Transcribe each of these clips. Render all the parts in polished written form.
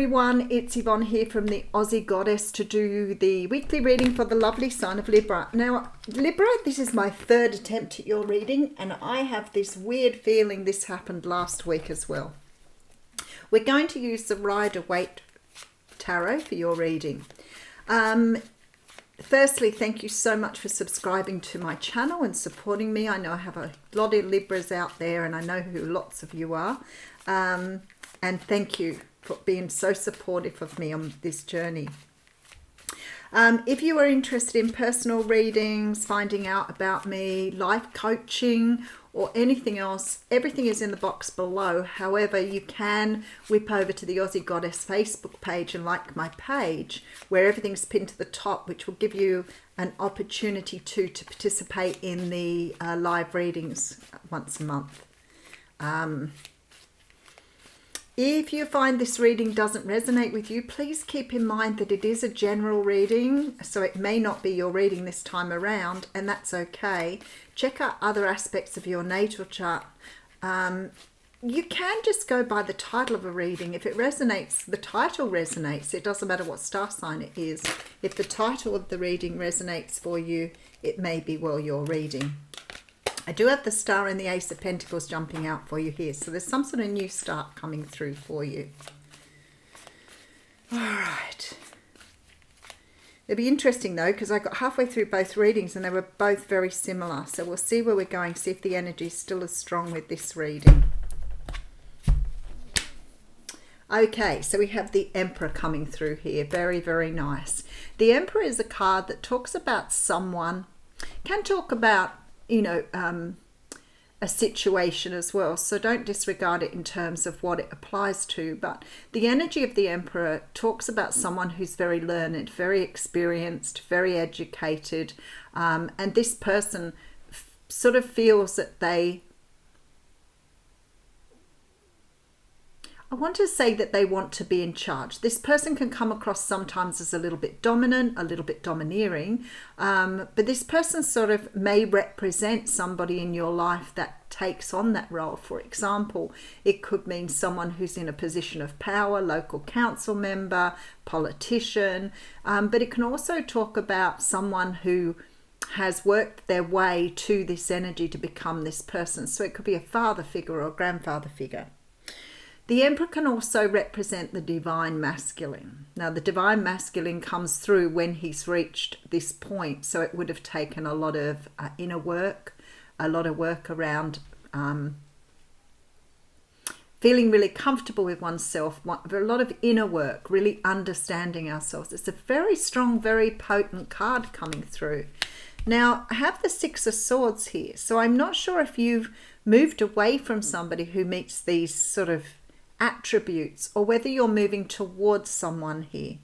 Everyone, it's Yvonne here from the Aussie Goddess to do the weekly reading for the lovely sign of Libra. Now, Libra, this is my third attempt at your reading, and I have this weird feeling this happened last week as well. We're going to use the Rider-Waite Tarot for your reading. Firstly, thank you so much for subscribing to my channel and supporting me. I know I have a lot of Libras out there, and I know who lots of you are. And thank you for being so supportive of me on this journey. If you are interested in personal readings, finding out about me, life coaching, or anything else, everything is in the box below. However, you can whip over to the Aussie Goddess Facebook page and like my page, where everything's pinned to the top, which will give you an opportunity to participate in the live readings once a month. If you find this reading doesn't resonate with you, please keep in mind that it is a general reading, so it may not be your reading this time around, and that's okay. Check out other aspects of your natal chart. You can just go by the title of a reading. If it resonates, the title resonates. It doesn't matter what star sign it is. If the title of the reading resonates for you, it may be well your reading. I do have the Star and the Ace of Pentacles jumping out for you here. So there's some sort of new start coming through for you. All right. It'll be interesting though, because I got halfway through both readings and they were both very similar. So we'll see where we're going, see if the energy is still as strong with this reading. Okay, so we have the Emperor coming through here. Very, very nice. The Emperor is a card that talks about someone, can talk about a situation as well, so don't disregard it in terms of what it applies to. But the energy of the Emperor talks about someone who's very learned, very experienced, very educated, and this person sort of feels that I want to say that they want to be in charge. This person can come across sometimes as a little bit dominant, a little bit domineering, but this person sort of may represent somebody in your life that takes on that role. For example, it could mean someone who's in a position of power, local council member, politician, but it can also talk about someone who has worked their way to this energy to become this person. So it could be a father figure or a grandfather figure. The Emperor can also represent the divine masculine. Now, the divine masculine comes through when he's reached this point, so it would have taken a lot of inner work, a lot of work around feeling really comfortable with oneself, a lot of inner work, really understanding ourselves. It's a very strong, very potent card coming through. Now, I have the Six of Swords here, so I'm not sure if you've moved away from somebody who meets these sort of attributes, or whether you're moving towards someone here.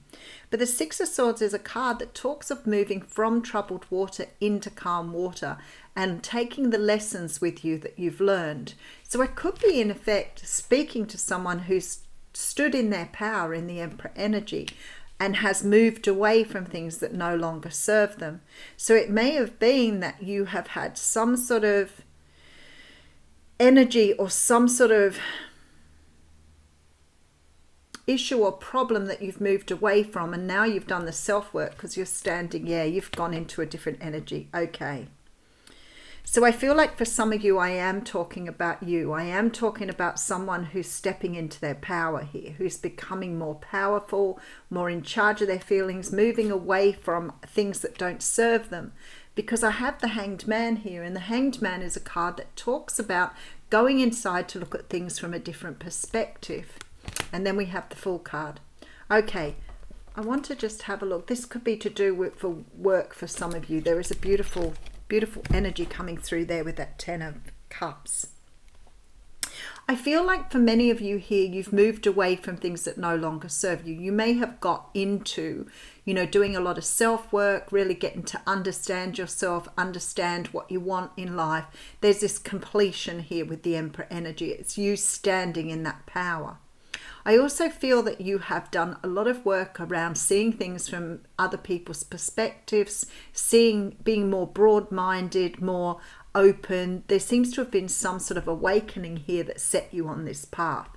But the Six of Swords is a card that talks of moving from troubled water into calm water and taking the lessons with you that you've learned. So it could be, in effect, speaking to someone who's stood in their power in the Emperor energy and has moved away from things that no longer serve them. So it may have been that you have had some sort of energy or some sort of issue or problem that you've moved away from, and now you've done the self-work because you're standing, you've gone into a different energy. Okay. So I feel like for some of you, I am talking about you. I am talking about someone who's stepping into their power here, who's becoming more powerful, more in charge of their feelings, moving away from things that don't serve them. Because I have the Hanged Man here, and the Hanged Man is a card that talks about going inside to look at things from a different perspective. And then we have the Fool card. Okay, I want to just have a look. This could be to do with work for some of you. There is a beautiful, beautiful energy coming through there with that Ten of Cups. I feel like for many of you here, you've moved away from things that no longer serve you. You may have got into, doing a lot of self-work, really getting to understand yourself, understand what you want in life. There's this completion here with the Emperor energy. It's you standing in that power. I also feel that you have done a lot of work around seeing things from other people's perspectives, being more broad-minded, more open. There seems to have been some sort of awakening here that set you on this path.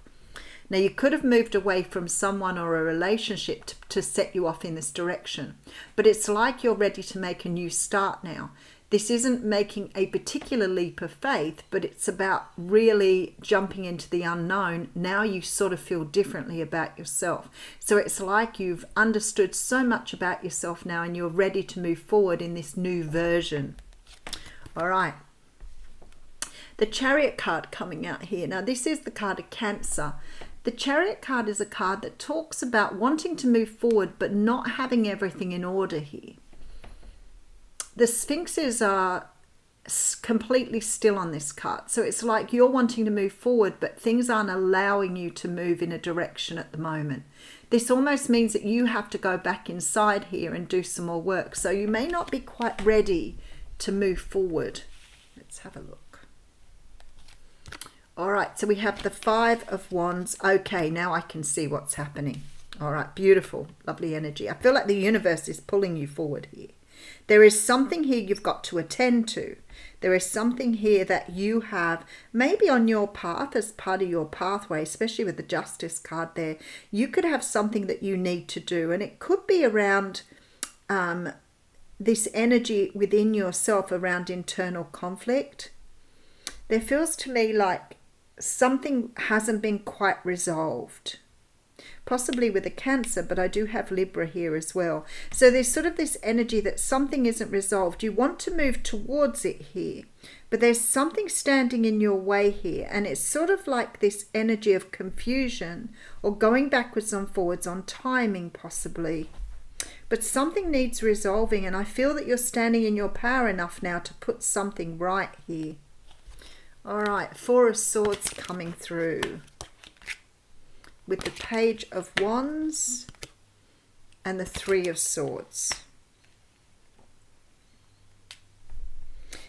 Now, you could have moved away from someone or a relationship to set you off in this direction, but it's like you're ready to make a new start now. This isn't making a particular leap of faith, but it's about really jumping into the unknown. Now you sort of feel differently about yourself. So it's like you've understood so much about yourself now and you're ready to move forward in this new version. All right. The Chariot card coming out here. Now, this is the card of Cancer. The Chariot card is a card that talks about wanting to move forward, but not having everything in order here. The Sphinxes are completely still on this card. So it's like you're wanting to move forward, but things aren't allowing you to move in a direction at the moment. This almost means that you have to go back inside here and do some more work. So you may not be quite ready to move forward. Let's have a look. All right, so we have the Five of Wands. Okay, now I can see what's happening. All right, beautiful, lovely energy. I feel like the universe is pulling you forward here. There is something here you've got to attend to. There is something here that you have maybe on your path as part of your pathway, especially with the Justice card there. You could have something that you need to do, and it could be around this energy within yourself around internal conflict. There feels to me like something hasn't been quite resolved. Possibly with a Cancer, but I do have Libra here as well. So there's sort of this energy that something isn't resolved. You want to move towards it here, but there's something standing in your way here. And it's sort of like this energy of confusion or going backwards and forwards on timing possibly. But something needs resolving, and I feel that you're standing in your power enough now to put something right here. All right, Four of Swords coming through, with the Page of Wands and the Three of Swords.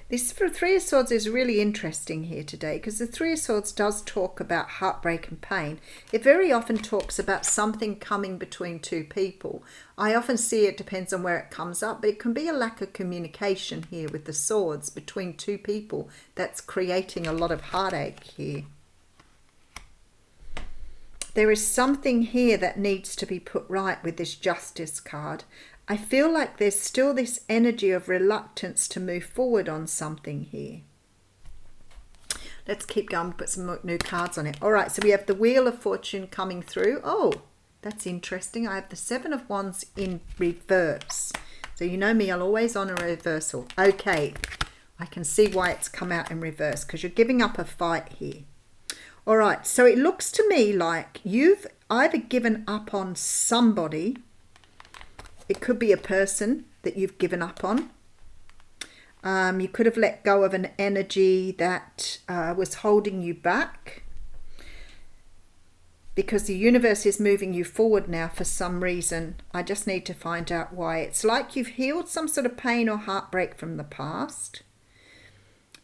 This Three of Swords is really interesting here today, because the Three of Swords does talk about heartbreak and pain. It very often talks about something coming between two people. I often see it depends on where it comes up, but it can be a lack of communication here with the swords between two people that's creating a lot of heartache here. There is something here that needs to be put right with this Justice card. I feel like there's still this energy of reluctance to move forward on something here. Let's keep going, put some new cards on it. All right, so we have the Wheel of Fortune coming through. Oh, that's interesting. I have the Seven of Wands in reverse. So you know me, I'll always honor a reversal. Okay, I can see why it's come out in reverse, because you're giving up a fight here. All right, so it looks to me like you've either given up on somebody. It could be a person that you've given up on. You could have let go of an energy that was holding you back, because the universe is moving you forward now for some reason. I just need to find out why. It's like you've healed some sort of pain or heartbreak from the past.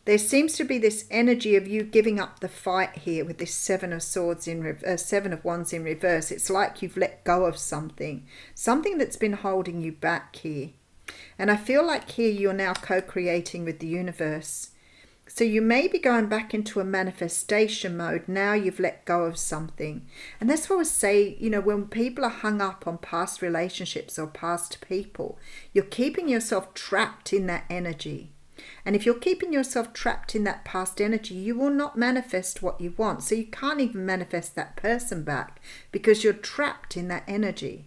There seems to be this energy of you giving up the fight here with this Seven of Swords in Seven of Wands in reverse. It's like you've let go of something that's been holding you back here. And I feel like here you're now co-creating with the universe. So you may be going back into a manifestation mode. Now you've let go of something. And that's what I say, you know, when people are hung up on past relationships or past people, you're keeping yourself trapped in that energy. And if you're keeping yourself trapped in that past energy, you will not manifest what you want. So you can't even manifest that person back because you're trapped in that energy.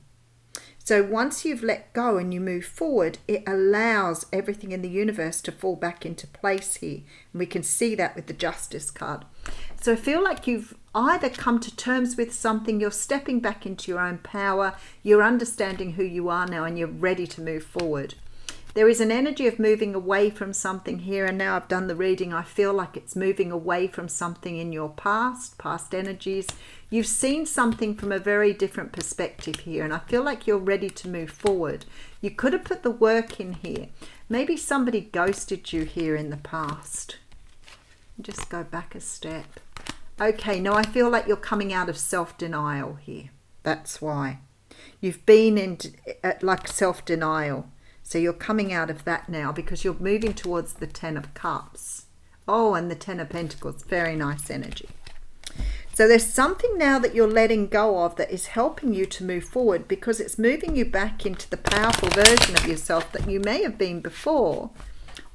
So once you've let go and you move forward, it allows everything in the universe to fall back into place here. And we can see that with the Justice card. So I feel like you've either come to terms with something, you're stepping back into your own power, you're understanding who you are now, and you're ready to move forward. There is an energy of moving away from something here, and now I've done the reading, I feel like it's moving away from something in your past energies. You've seen something from a very different perspective here, and I feel like you're ready to move forward. You could have put the work in here. Maybe somebody ghosted you here in the past. Just go back a step. Okay, now I feel like you're coming out of self-denial here. That's why. You've been in like self-denial. So you're coming out of that now because you're moving towards the Ten of Cups. Oh, and the Ten of Pentacles. Very nice energy. So there's something now that you're letting go of that is helping you to move forward, because it's moving you back into the powerful version of yourself that you may have been before,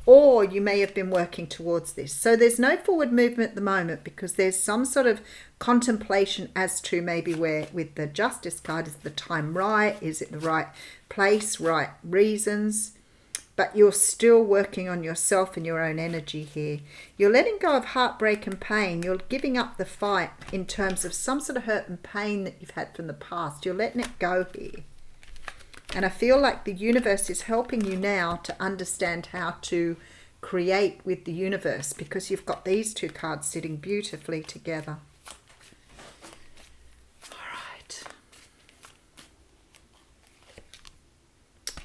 or you may have been working towards this. So there's no forward movement at the moment, because there's some sort of contemplation as to maybe where, with the Justice card, is the time right? Is it the right place, right reasons? But you're still working on yourself and your own energy here. You're letting go of heartbreak and pain. You're giving up the fight in terms of some sort of hurt and pain that you've had from the past. You're letting it go here. And I feel like the universe is helping you now to understand how to create with the universe, because you've got these two cards sitting beautifully together.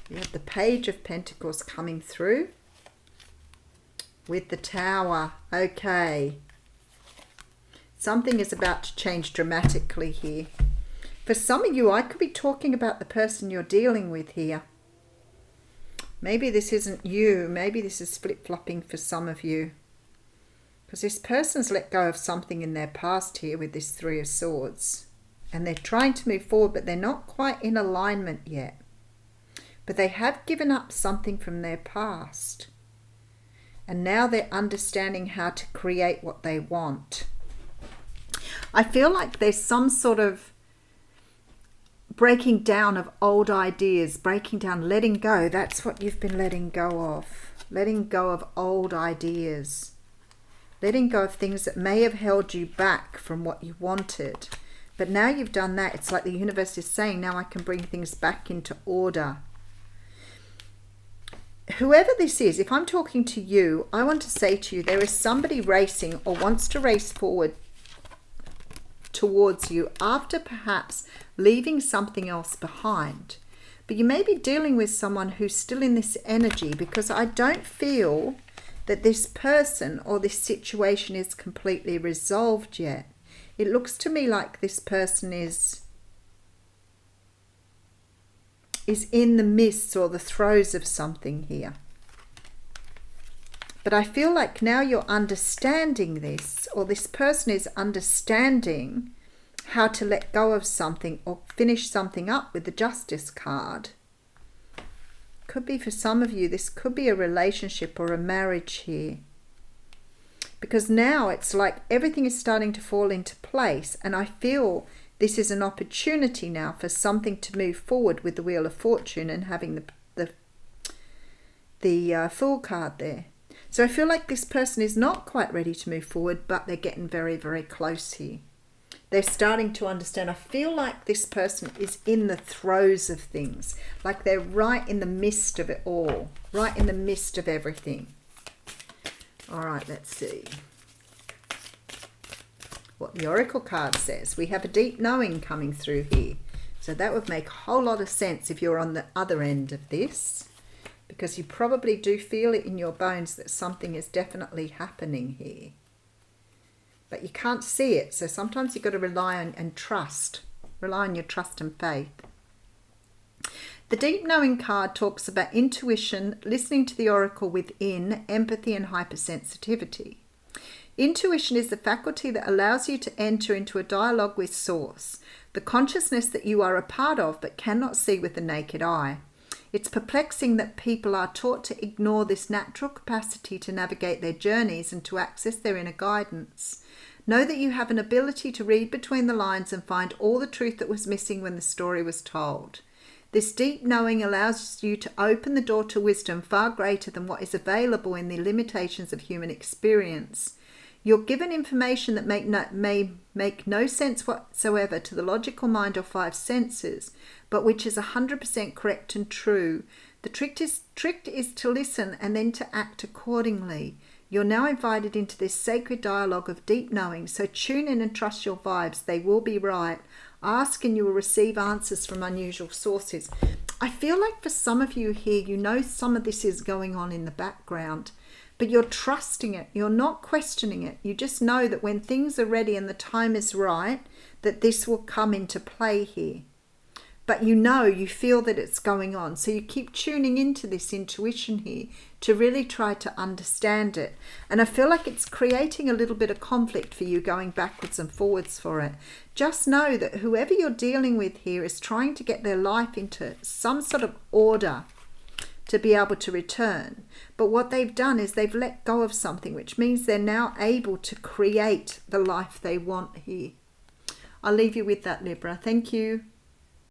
You have the Page of Pentacles coming through with the Tower. Okay. Something is about to change dramatically here. For some of you, I could be talking about the person you're dealing with here. Maybe this isn't you. Maybe this is flip-flopping for some of you. Because this person's let go of something in their past here with this Three of Swords. And they're trying to move forward, but they're not quite in alignment yet. But they have given up something from their past. And now they're understanding how to create what they want. I feel like there's some sort of breaking down of old ideas, breaking down, letting go. That's what you've been letting go of. Letting go of old ideas. Letting go of things that may have held you back from what you wanted. But now you've done that, it's like the universe is saying, now I can bring things back into order. Whoever this is, if I'm talking to you, I want to say to you, there is somebody racing or wants to race forward towards you after perhaps leaving something else behind. But you may be dealing with someone who's still in this energy, because I don't feel that this person or this situation is completely resolved yet. It looks to me like this person is in the midst or the throes of something here. But I feel like now you're understanding this, or this person is understanding how to let go of something or finish something up with the Justice card. Could be for some of you, this could be a relationship or a marriage here. Because now it's like everything is starting to fall into place, and I feel this is an opportunity now for something to move forward with the Wheel of Fortune and having the Fool card there. So I feel like this person is not quite ready to move forward, but they're getting very, very close here. They're starting to understand. I feel like this person is in the throes of things, like they're right in the midst of it all, right in the midst of everything. All right, let's see what the Oracle card says. We have a deep knowing coming through here. So that would make a whole lot of sense if you're on the other end of this, because you probably do feel it in your bones that something is definitely happening here. But you can't see it, so sometimes you've got to rely on and trust. Rely on your trust and faith. The deep knowing card talks about intuition, listening to the oracle within, empathy and hypersensitivity. Intuition is the faculty that allows you to enter into a dialogue with Source, the consciousness that you are a part of but cannot see with the naked eye. It's perplexing that people are taught to ignore this natural capacity to navigate their journeys and to access their inner guidance. Know that you have an ability to read between the lines and find all the truth that was missing when the story was told. This deep knowing allows you to open the door to wisdom far greater than what is available in the limitations of human experience. You're given information that may make no sense whatsoever to the logical mind or five senses, but which is 100% correct and true. The trick is to listen and then to act accordingly. You're now invited into this sacred dialogue of deep knowing, so tune in and trust your vibes. They will be right. Ask and you will receive answers from unusual sources. I feel like for some of you here, you know some of this is going on in the background, but you're trusting it. You're not questioning it. You just know that when things are ready and the time is right, that this will come into play here. but you feel that it's going on. So you keep tuning into this intuition here to really try to understand it. And I feel like it's creating a little bit of conflict for you, going backwards and forwards for it. Just know that whoever you're dealing with here is trying to get their life into some sort of order to be able to return. But what they've done is they've let go of something, which means they're now able to create the life they want here. I'll leave you with that, Libra. Thank you.